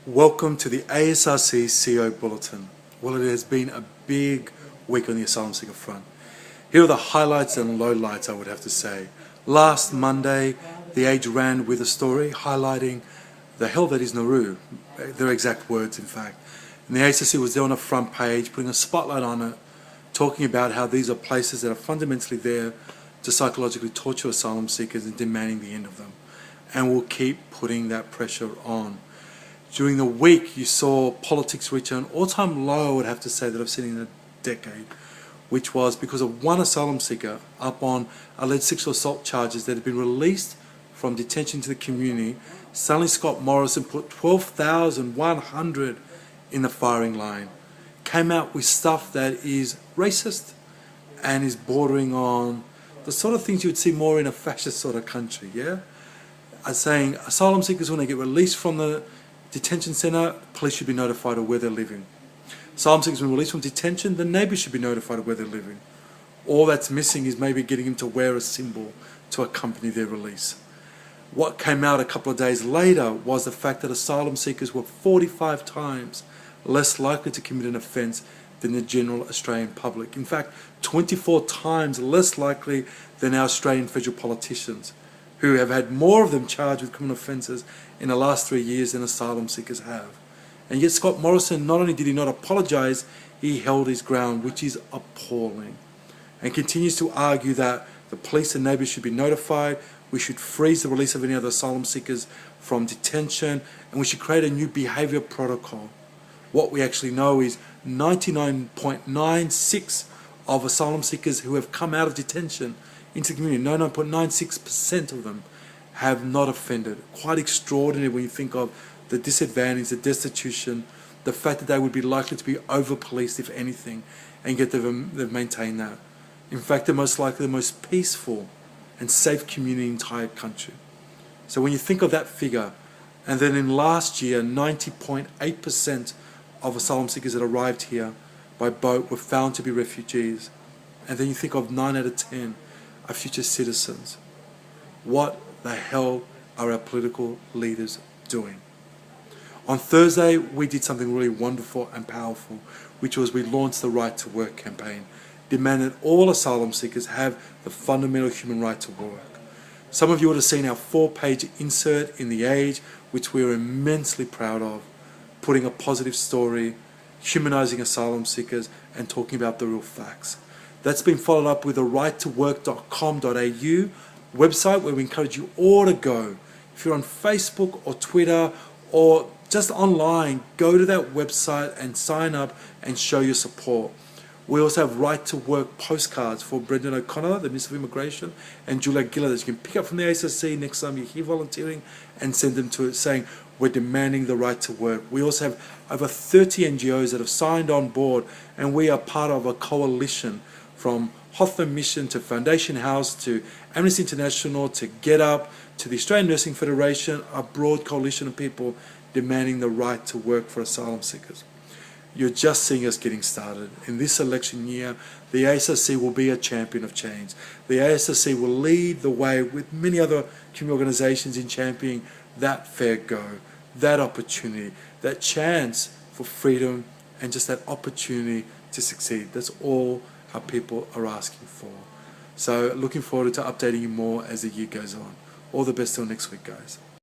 Welcome to the ASRC CEO Bulletin. Well, it has been a big week on the asylum seeker front. Here are the highlights and lowlights, I would have to say. Last Monday, The Age ran with a story highlighting the hell that is Nauru, their exact words in fact. And the ASRC was there on the front page, putting a spotlight on it, talking about how these are places that are fundamentally there to psychologically torture asylum seekers and demanding the end of them. And we'll keep putting that pressure on. During the week, you saw politics reach an all-time low, I would have to say, that I've seen in a decade, which was because of one asylum seeker up on alleged sexual assault charges that had been released from detention to the community. Suddenly Scott Morrison put 12,100 in the firing line, came out with stuff that is racist and is bordering on the sort of things you would see more in a fascist sort of country, yeah? Saying asylum seekers, when they get released from the detention centre, police should be notified of where they're living. Asylum seekers when released from detention, the neighbours should be notified of where they're living. All that's missing is maybe getting them to wear a symbol to accompany their release. What came out a couple of days later was the fact that asylum seekers were 45 times less likely to commit an offence than the general Australian public. In fact, 24 times less likely than our Australian federal politicians, who have had more of them charged with criminal offences in the last 3 years than asylum seekers have. And yet Scott Morrison, not only did he not apologise, he held his ground, which is appalling, and continues to argue that the police and neighbours should be notified, we should freeze the release of any other asylum seekers from detention, and we should create a new behaviour protocol. What we actually know is 99.96% of asylum seekers who have come out of detention into the community, 99.96% of them have not offended. Quite extraordinary when you think of the disadvantage, the destitution, the fact that they would be likely to be over-policed if anything, and yet they've maintained that. In fact, they're most likely the most peaceful and safe community in the entire country. So when you think of that figure, and then in last year, 90.8% of asylum seekers that arrived here by boat were found to be refugees, and then you think of 9 out of 10 are future citizens. What the hell are our political leaders doing? On Thursday, we did something really wonderful and powerful, which was we launched the Right to Work campaign, demanding that all asylum seekers have the fundamental human right to work. Some of you would have seen our 4-page insert in The Age, which we are immensely proud of, putting a positive story, humanising asylum seekers, and talking about the real facts. That's been followed up with a righttowork.com.au website where we encourage you all to go. If you're on Facebook or Twitter or just online, go to that website and sign up and show your support. We also have Right to Work postcards for Brendan O'Connor, the Minister of Immigration, and Julia Gillard that you can pick up from the ASRC next time you're here volunteering and send them to it saying, we're demanding the right to work. We also have over 30 NGOs that have signed on board, and we are part of a coalition from Hotham Mission to Foundation House to Amnesty International to Get Up to the Australian Nursing Federation, a broad coalition of people demanding the right to work for asylum seekers. You're just seeing us getting started. In this election year, the ASRC will be a champion of change. The ASRC will lead the way with many other community organisations in championing that fair go, that opportunity, that chance for freedom, and just that opportunity to succeed. That's all our people are asking for. So looking forward to updating you more as the year goes on. All the best till next week, guys.